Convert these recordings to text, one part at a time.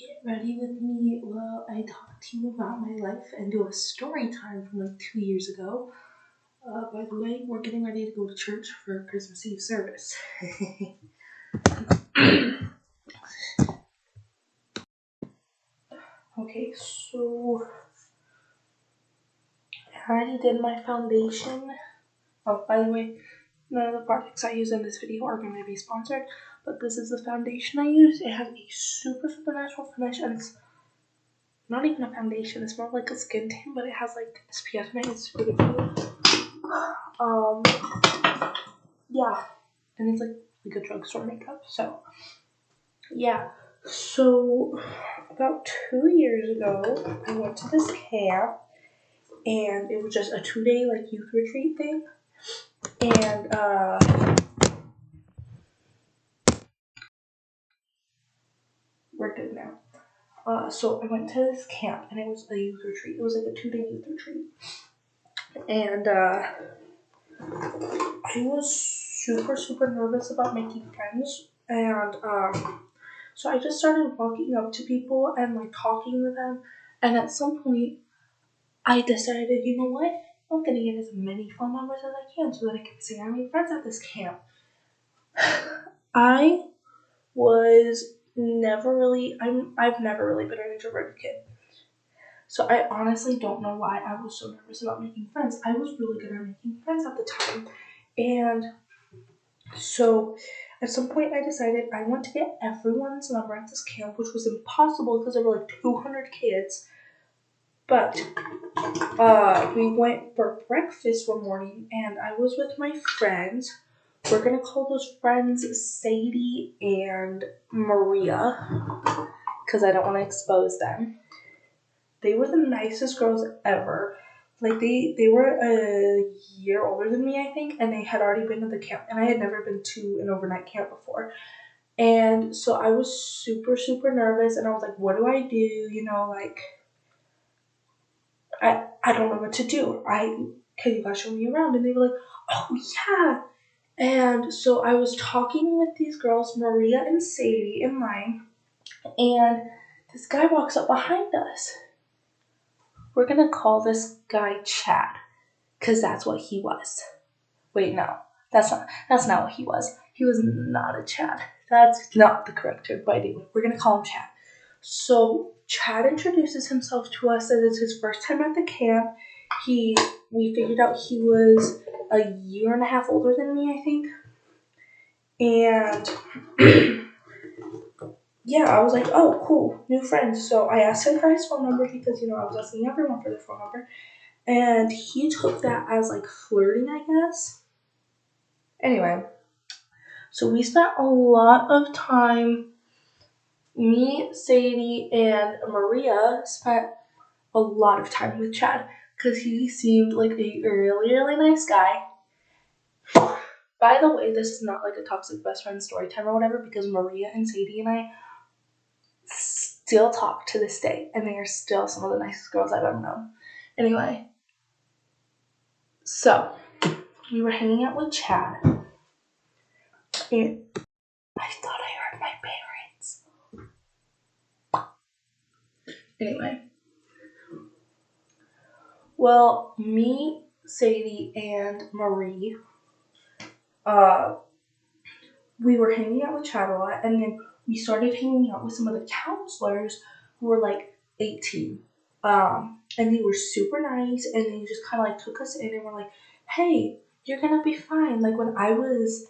Get ready with me while I talk to you about my life and do a story time from like 2 years ago. By the way, we're getting ready to go to church for Christmas Eve service. Okay, so I already did my foundation. Oh, by the way, none of the products I use in this video are going to be sponsored, but this is the foundation I use. It has a super natural finish, and it's not even a foundation. It's more like a skin tint, but it has like SPF in it. It's super good. Yeah, and it's like a drugstore makeup. So yeah, so about 2 years ago, I went to this camp, and it was just a 2-day like youth retreat thing, and we're good now. So I went to this camp, and it was a youth retreat. It was like a 2-day youth retreat, and I was super nervous about making friends, and so I just started walking up to people and like talking to them, and at some point I decided, you know what, I'm gonna get as many phone numbers as I can so that I can say I made friends at this camp. I was never really, I've never really been an introverted kid. So I honestly don't know why I was so nervous about making friends. I was really good at making friends at the time. And so at some point I decided I want to get everyone's number at this camp, which was impossible because there were like 200 kids. But we went for breakfast one morning, and I was with my friends. We're gonna call those friends Sadie and Maria, because I don't want to expose them. They were the nicest girls ever. Like they were a year older than me, I think, and they had already been to the camp, and I had never been to an overnight camp before. And so I was super nervous, and I was like, what do I do? You know, like I don't know what to do. Can you guys show me around? And they were like, oh yeah. And so I was talking with these girls, Maria and Sadie, in line, and this guy walks up behind us. We're gonna call this guy Chad, because that's what he was. Wait, no, that's not what he was. He was not a Chad. That's not the correct term, but anyway, we're gonna call him Chad. So Chad introduces himself to us as it's his first time at the camp. We figured out he was a year and a half older than me, I think. And yeah, I was like, oh, cool, new friends. So I asked him for his phone number because, I was asking everyone for their phone number. And he took that as like flirting, I guess. Anyway, so we spent a lot of time, me, Sadie, and Maria spent a lot of time with Chad because he seemed like a really nice guy. By the way, this is not like a toxic best friend story time or whatever, because Maria and Sadie and I still talk to this day, and they are still some of the nicest girls I've ever known. Anyway, so we were hanging out with Chad, and I thought I heard my parents. Anyway, well, me, Sadie, and Marie, we were hanging out with Chad a lot, and then we started hanging out with some of the counselors who were like 18. And they were super nice, and they just kind of like took us in and were like, hey, you're gonna be fine. Like when I was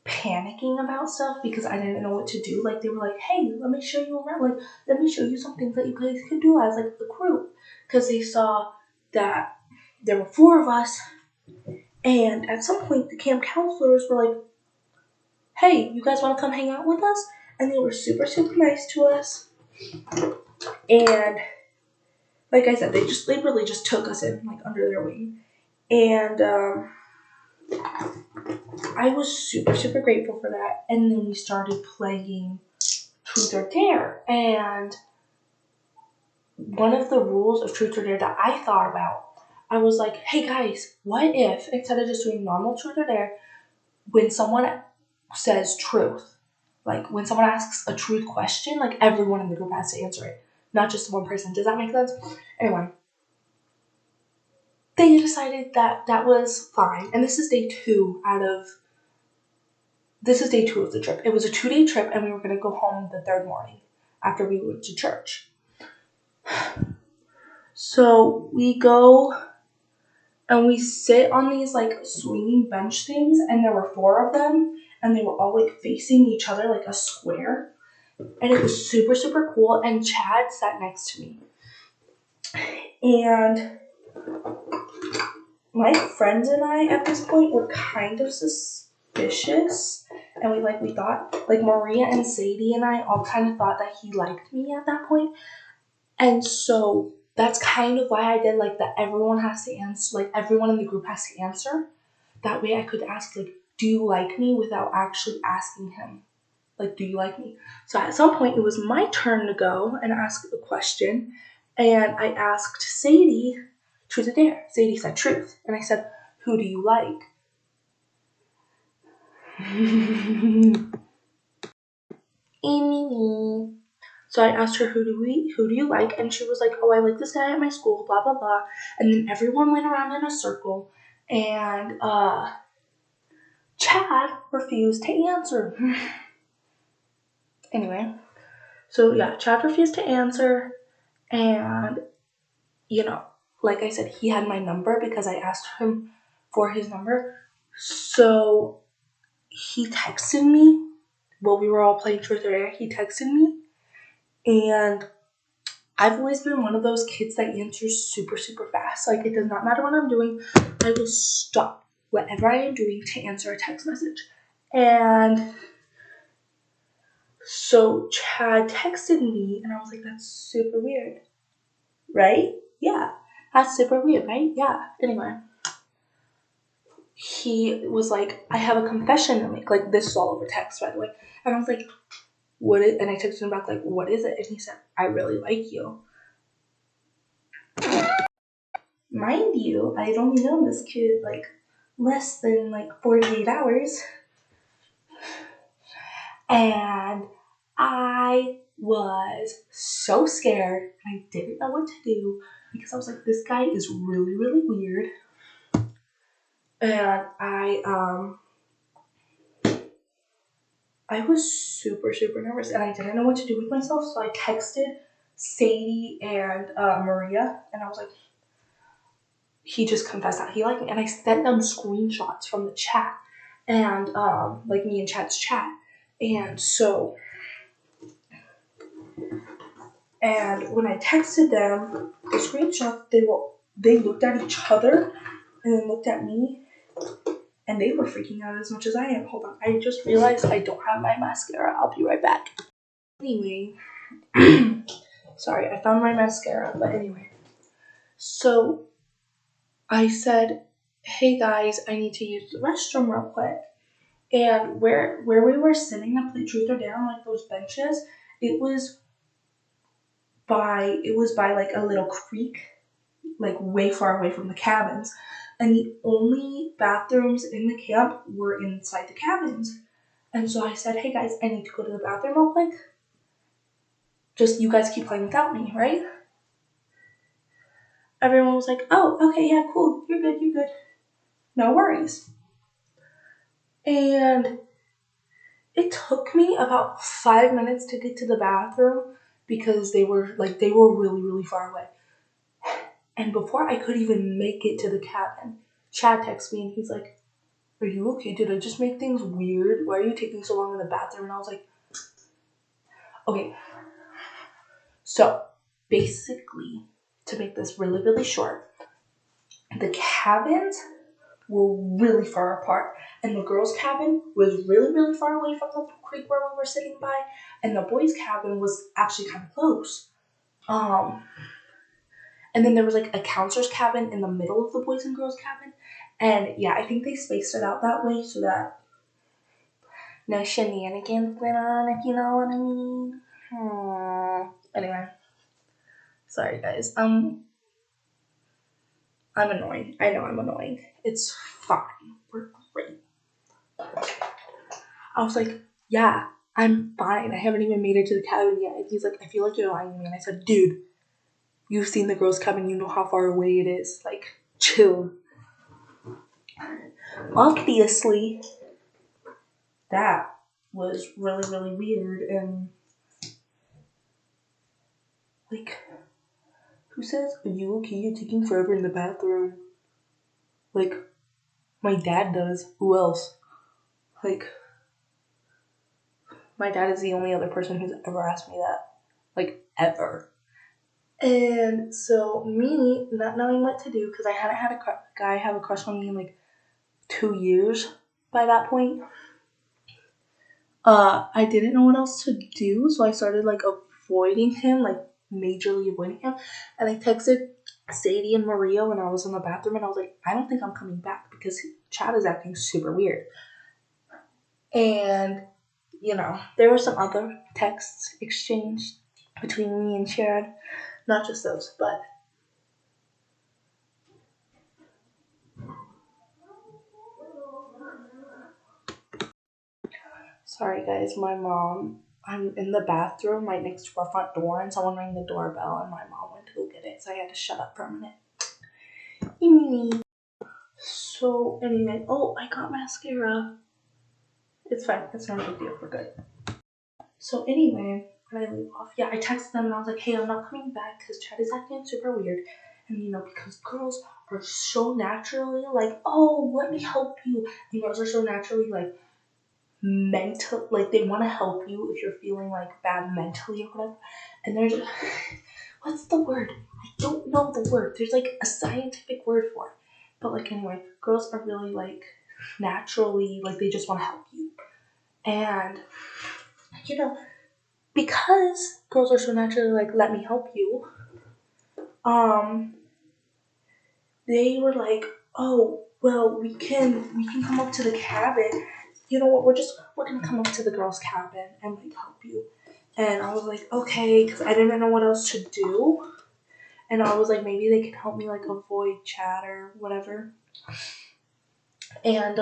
panicking about stuff because I didn't know what to do, like they were like, hey, let me show you around. Like, let me show you some things that you guys can do as like the group. Because they saw that there were 4 of us, and at some point the camp counselors were like, hey, you guys want to come hang out with us? And they were super nice to us. And like I said, they really just took us in like under their wing. And I was super grateful for that. And then we started playing Truth or Dare. And one of the rules of Truth or Dare that I thought about, I was like, hey guys, what if instead of just doing normal Truth or Dare, when someone says truth, like when someone asks a truth question, like everyone in the group has to answer it, not just one person. Does that make sense? Anyway, they decided that that was fine, and this is day 2 of the trip. It was a 2-day trip, and we were gonna go home the 3rd morning after we went to church. So we go and we sit on these like swinging bench things, and there were 4 of them, and they were all like facing each other like a square, and it was super super cool. And Chad sat next to me, and my friends and I at this point were kind of suspicious, and we thought, like, Maria and Sadie and I all kind of thought that he liked me at that point. And so that's kind of why I did like that everyone has to answer, like everyone in the group has to answer. That way I could ask, like, do you like me, without actually asking him, like, do you like me? So at some point it was my turn to go and ask a question, and I asked Sadie, truth or dare. Sadie said truth, and I said, who do you like? Amy. So I asked her, who do you like? And she was like, oh, I like this guy at my school, blah, blah, blah. And then everyone went around in a circle, and Chad refused to answer. Anyway, so yeah, Chad refused to answer, and, you know, like I said, he had my number because I asked him for his number. So he texted me while we were all playing Truth or Dare. He texted me, and I've always been one of those kids that answers super, super fast. Like, it does not matter what I'm doing. I will stop whatever I am doing to answer a text message. And so Chad texted me, and I was like, that's super weird, right? Yeah, that's super weird, right? Yeah. Anyway, he was like, I have a confession to make. Like, this is all over text, by the way. And I was like, what is, and I texted him back, like, what is it? And he said, I really like you. Mind you, I had only known this kid like less than like 48 hours. And I was so scared. I didn't know what to do because I was like, this guy is really, really weird. And I was super, super nervous, and I didn't know what to do with myself. So I texted Sadie and Maria, and I was like, he just confessed that he liked me. And I sent them screenshots from the chat, and like me and Chad's chat. And so, and when I texted them the screenshot, they looked at each other and then looked at me, and they were freaking out as much as I am. Hold on, I just realized I don't have my mascara. I'll be right back. Anyway, sorry, I found my mascara, but anyway. So I said, hey guys, I need to use the restroom real quick. And where we were sitting to play Truth or Dare on like those benches, it was by like a little creek, like way far away from the cabins. And the only bathrooms in the camp were inside the cabins. And so I said, hey guys, I need to go to the bathroom real quick. Just you guys keep playing without me, right? Everyone was like, oh, okay, yeah, cool. You're good. No worries. And it took me about 5 minutes to get to the bathroom because they were really, really far away. And before I could even make it to the cabin, Chad texts me and he's like, are you okay? Did I just make things weird? Why are you taking so long in the bathroom? And I was like, okay. So basically, to make this really, really short, the cabins were really far apart, and the girls' cabin was really, really far away from the creek where we were sitting by, and the boys' cabin was actually kind of close. And then there was like a counselor's cabin in the middle of the boys and girls' cabin, and yeah, I think they spaced it out that way so that no shenanigans went on, if you know what I mean. Anyway, sorry guys. I'm annoying. I know I'm annoying. It's fine. We're great. I was like, yeah, I'm fine. I haven't even made it to the cabin yet. And he's like, I feel like you're lying to me. And I said, dude, you've seen the girls' cabin. You know how far away it is. Like, chill. Obviously, that was really, really weird. And, like, who says, are you okay? You're taking forever in the bathroom. Like, my dad does. Who else? Like, my dad is the only other person who's ever asked me that. Like, ever. And so, me not knowing what to do, because I hadn't had a guy have a crush on me in like 2 years by that point, I didn't know what else to do, so I started like avoiding him, like majorly avoiding him. And I texted Sadie and Maria when I was in the bathroom, and I was like, I don't think I'm coming back because Chad is acting super weird. And, there were some other texts exchanged between me and Chad, not just those, but sorry guys, I'm in the bathroom right next to our front door and someone rang the doorbell and my mom went to go get it, so I had to shut up for a minute. So anyway, I got mascara. It's fine, it's not a big deal, we're good. So anyway, when I leave off, I texted them and I was like, hey, I'm not coming back because Chad is acting super weird. And because girls are so naturally like, oh, let me help you. And girls are so naturally like, mental, like they want to help you if you're feeling like bad mentally or whatever, and they're just what's the word, I don't know the word, there's like a scientific word for it, but like anyway, girls are really like naturally like they just want to help you. And because girls are so naturally like let me help you, they were like, oh well, we can come up to the cabin, you know what, we're gonna come up to the girls' cabin and like help you. And I was like, okay, because I didn't know what else to do. And I was like, maybe they can help me like avoid chat or whatever. And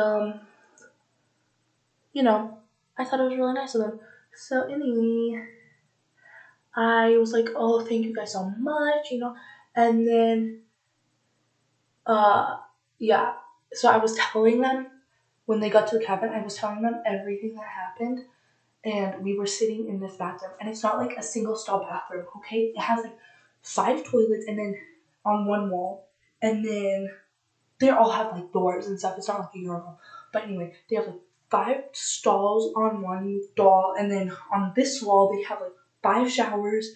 I thought it was really nice of them. So anyway, I was like, oh, thank you guys so much, And then yeah. So I was telling them when they got to the cabin, I was telling them everything that happened. And we were sitting in this bathroom, and it's not like a single stall bathroom, okay? It has like 5 toilets, and then on one wall, and then they all have like doors and stuff. It's not like a urinal, but anyway, they have like 5 stalls on one wall, and then on this wall they have like 5 showers,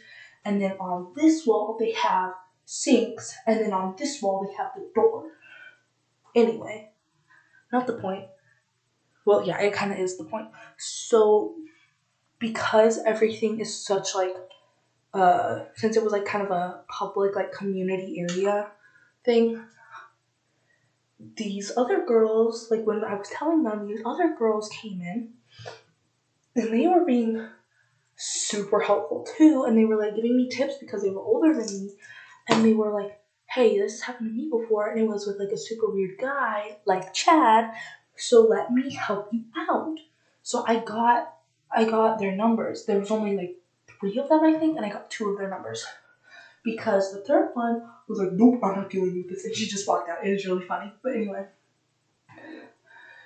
and then on this wall they have sinks, and then on this wall they have the door. Anyway, not the point. Well, yeah, it kind of is the point. So because everything is such like since it was like kind of a public like community area thing, these other girls, like when I was telling them, these other girls came in and they were being super helpful too, and they were like giving me tips because they were older than me, and they were like, hey, this has happened to me before, and it was with like a super weird guy like Chad, so let me help you out. So I got their numbers. There was only like 3 of them, I think, and I got 2 of their numbers. Because the third one was like, nope, I'm not dealing with this, and she just walked out. It was really funny. But anyway.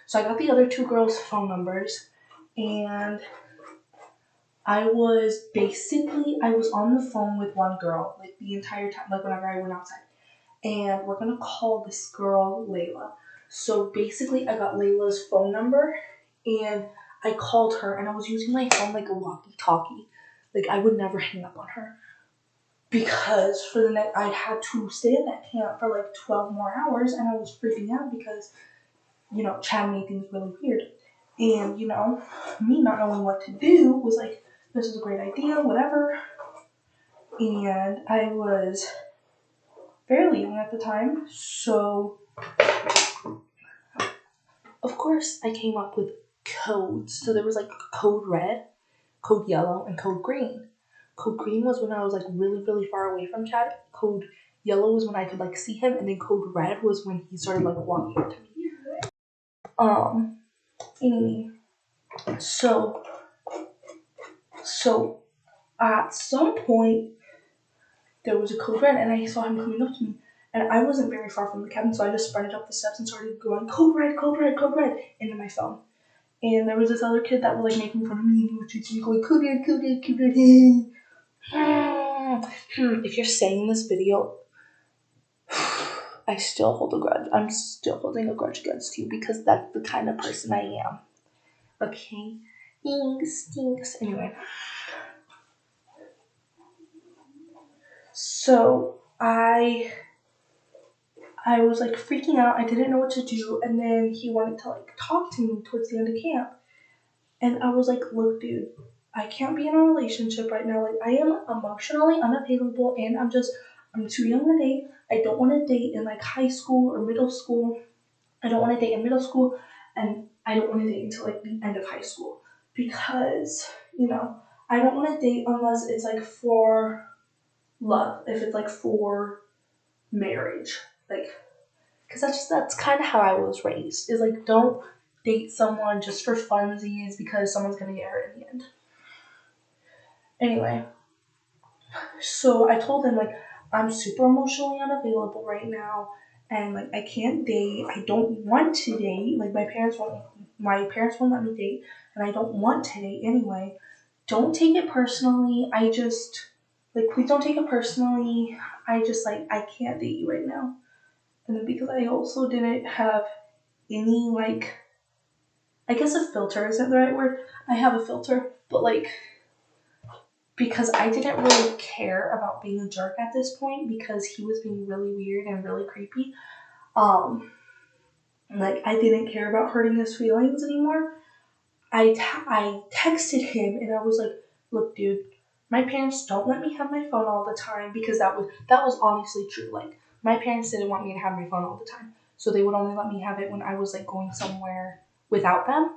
So I got the other 2 girls' phone numbers, and I was on the phone with one girl, like the entire time, like whenever I went outside. And we're gonna call this girl Layla. So basically I got Layla's phone number, and I called her, and I was using my phone like a walkie-talkie. Like I would never hang up on her. Because for the next, I had to stay in that camp for like 12 more hours, and I was freaking out because, Chad made things really weird. And, me not knowing what to do was like, this is a great idea, whatever. And I was fairly young at the time, so of course I came up with codes. So there was like code red, code yellow, and code green. Code green was when I was like really, really far away from Chad. Code yellow was when I could like see him, and then code red was when he started like walking up to me. Anyway, so So at some point, there was a code red, and I saw him coming up to me. And I wasn't very far from the cabin, so I just sprinted up the steps and started going, code red, code red, code red, into my phone. And there was this other kid that was like making fun of me, and he was chasing me, going, code red, code red, code red. If you're saying this video, I still hold a grudge. I'm still holding a grudge against you because that's the kind of person I am. Okay? Stinks. Anyway. So I was like freaking out. I didn't know what to do. And then he wanted to like talk to me towards the end of camp. And I was like, look, dude, I can't be in a relationship right now. Like, I am emotionally unavailable, and I'm too young to date. I don't want to date in like high school or middle school. I don't want to date in middle school, and I don't want to date until like the end of high school because, I don't want to date unless it's like for love, if it's like for marriage, like, because that's kind of how I was raised, is like, don't date someone just for funsies because someone's gonna get hurt in the end. Anyway, so I told him like, I'm super emotionally unavailable right now, and like I can't date. I don't want to date. Like my parents won't let me date, and I don't want to date anyway. Don't take it personally. Please don't take it personally. I can't date you right now. And then because I also didn't have any like, I guess a filter isn't the right word. I have a filter, but like, because I didn't really care about being a jerk at this point because he was being really weird and really creepy. Like I didn't care about hurting his feelings anymore. I texted him and I was like, look, dude, my parents don't let me have my phone all the time because that was honestly true. Like my parents didn't want me to have my phone all the time, so they would only let me have it when I was like going somewhere without them.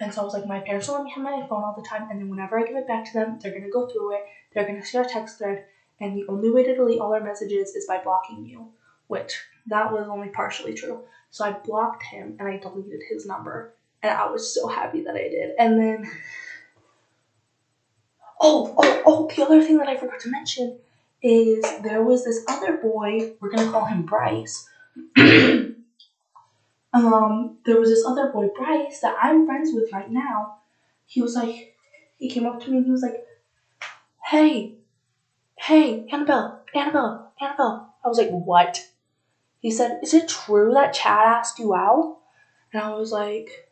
And so I was like, my parents don't let me have my phone all the time, and then whenever I give it back to them, they're gonna go through it, they're gonna see our text thread, and the only way to delete all our messages is by blocking you, which that was only partially true. So I blocked him and I deleted his number, and I was so happy that I did. And then, the other thing that I forgot to mention is there was this other boy, we're gonna call him Bryce. There was this other boy, Bryce, that I'm friends with right now. He came up to me and he was like, hey, Annabelle. I was like, what? He said, is it true that Chad asked you out? And I was like,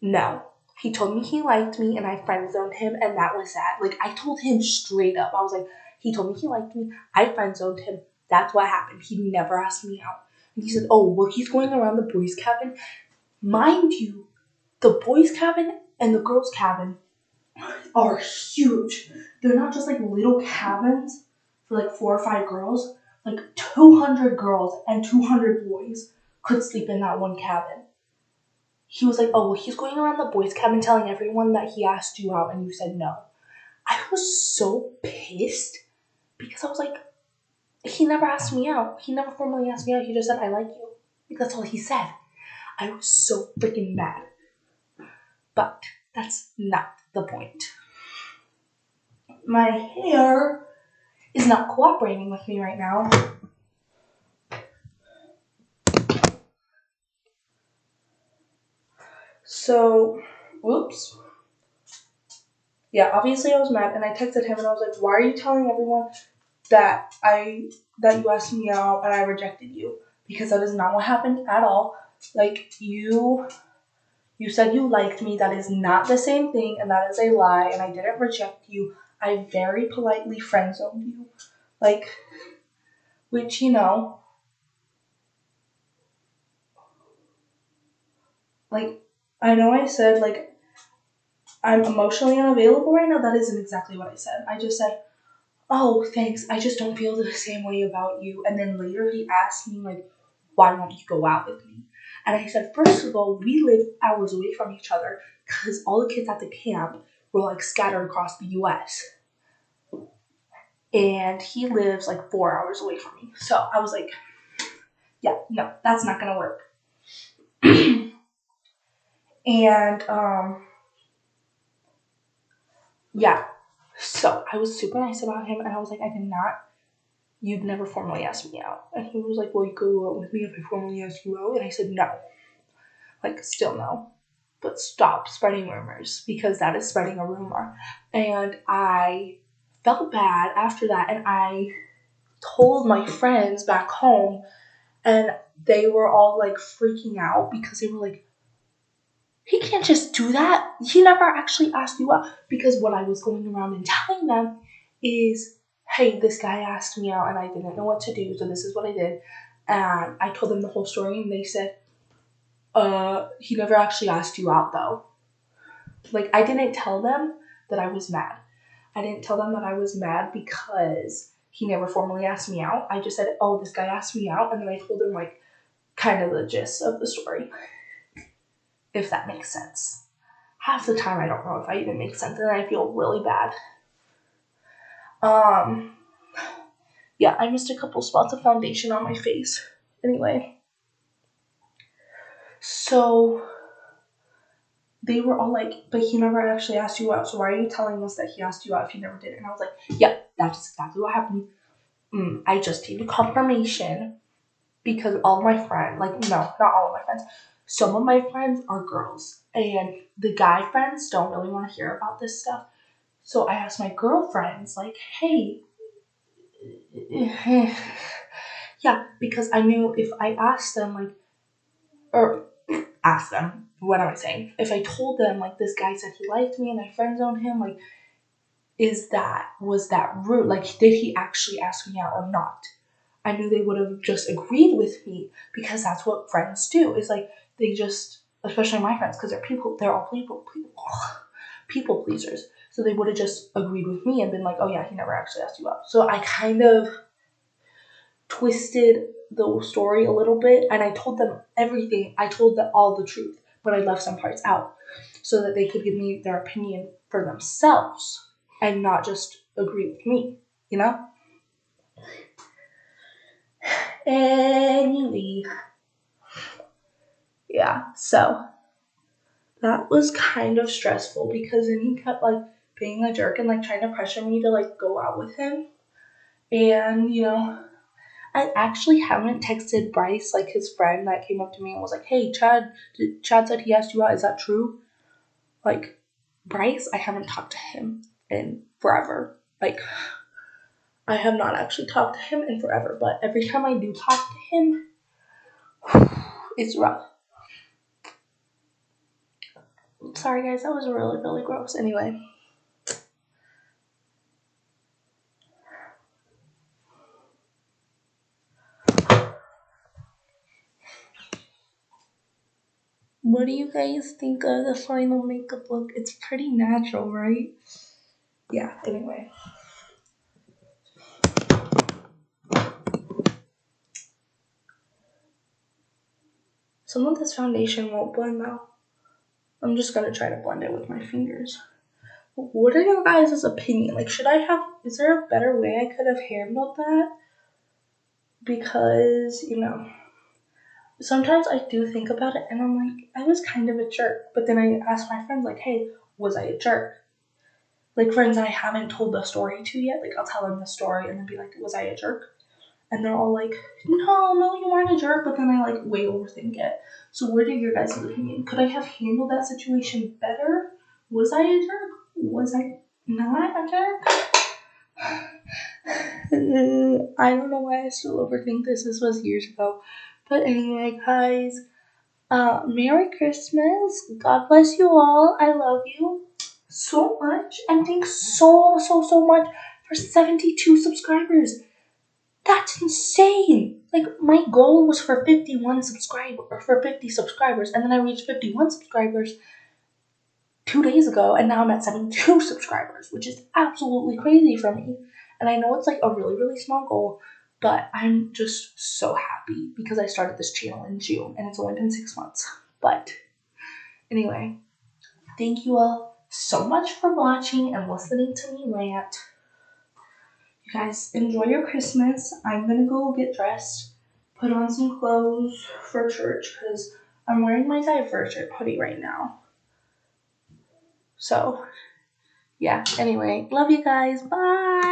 no. He told me he liked me and I friend zoned him, and that was that. Like, I told him straight up. I was like, he told me he liked me. I friend zoned him. That's what happened. He never asked me out. And he said, oh, well, he's going around the boys' cabin. Mind you, the boys' cabin and the girls' cabin are huge. They're not just like little cabins for like 4 or 5 girls. Like 200 girls and 200 boys could sleep in that one cabin. He was like, oh, well, he's going around the boys' cabin telling everyone that he asked you out and you said no. I was so pissed because I was like, he never asked me out. He never formally asked me out. He just said, I like you. Like, that's all he said. I was so freaking mad. But that's not the point. My hair is not cooperating with me right now. So, whoops. Yeah, obviously I was mad, and I texted him and I was like, why are you telling everyone that you asked me out and I rejected you? Because that is not what happened at all. Like, you said you liked me. That is not the same thing, and that is a lie, and I didn't reject you. I very politely friend zoned you. Like, which, like, I know I said, like, I'm emotionally unavailable right now. That isn't exactly what I said. I just said, oh, thanks, I just don't feel the same way about you. And then later he asked me, like, why won't you go out with me? And I said, first of all, we live hours away from each other because all the kids at the camp were, like, scattered across the U.S. And he lives, like, 4 hours away from me. So I was like, yeah, no, that's not going to work. And, Yeah. So I was super nice about him, and I was like, you'd never formally asked me out. And he was like, well, you go out with me if I formally ask you out. And I said, no. Like, still no. But stop spreading rumors, because that is spreading a rumor. And I felt bad after that, and I told my friends back home, and they were all like freaking out because they were like, he can't just do that. He never actually asked you out. Because what I was going around and telling them is, hey, this guy asked me out and I didn't know what to do, so this is what I did. And I told them the whole story, and they said, he never actually asked you out though. Like, I didn't tell them that I was mad. I didn't tell them that I was mad because he never formally asked me out. I just said, oh, this guy asked me out, and then I told them, like, kind of the gist of the story, if that makes sense. Half the time I don't know if I even make sense, and I feel really bad. Yeah, I missed a couple spots of foundation on my face. Anyway, so they were all like, but he never actually asked you out, so why are you telling us that he asked you out if he never did? And I was like, yeah, that's exactly what happened. I just needed confirmation, because all of my friends, like, no, not all of my friends, some of my friends are girls, and the guy friends don't really want to hear about this stuff. So I asked my girlfriends, like, hey, yeah, because I knew if I asked them, like, or asked them, what am I saying? If I told them, like, this guy said he liked me and I friend zoned him, like, was that rude? Like, did he actually ask me out or not? I knew they would have just agreed with me, because that's what friends do. Is like, they just, especially my friends, because they're all people pleasers. So they would have just agreed with me and been like, oh yeah, he never actually asked you out. So I kind of twisted the story a little bit, and I told them everything. I told them all the truth, but I left some parts out so that they could give me their opinion for themselves and not just agree with me, you know? Anyway, yeah, so that was kind of stressful, because then he kept like being a jerk and like trying to pressure me to like go out with him. And I actually haven't texted Bryce, like his friend that came up to me and was like, hey, Chad said he asked you out, is that true? Like, Bryce, I haven't talked to him in forever. Like, I have not actually talked to him in forever, but every time I do talk to him, it's rough. Sorry guys, that was really, really gross. Anyway. What do you guys think of the final makeup look? It's pretty natural, right? Yeah, anyway. Some of this foundation won't blend though. I'm just gonna try to blend it with my fingers. What are your guys' opinion? Like, is there a better way I could have handled that? Because, sometimes I do think about it and I'm like, I was kind of a jerk. But then I ask my friends, like, hey, was I a jerk? Like, friends I haven't told the story to yet, like, I'll tell them the story and then be like, was I a jerk? And they're all like, no, you weren't a jerk. But then I, like, way overthink it. So what are your guys' opinion? Could I have handled that situation better? Was I a jerk? Was I not a jerk? I don't know why I still overthink this. This was years ago. But anyway, guys, Merry Christmas. God bless you all. I love you so much. And thanks so much for 72 subscribers. That's insane. Like, my goal was for 50 subscribers, and then I reached 51 subscribers 2 days ago, and now I'm at 72 subscribers, which is absolutely crazy for me. And I know it's like a really, really small goal, but I'm just so happy because I started this channel in June, and it's only been 6 months. But anyway, thank you all so much for watching and listening to me rant. You guys enjoy your Christmas. I'm gonna go get dressed, put on some clothes for church, because I'm wearing my divergent hoodie right now. So yeah, anyway, love you guys. Bye.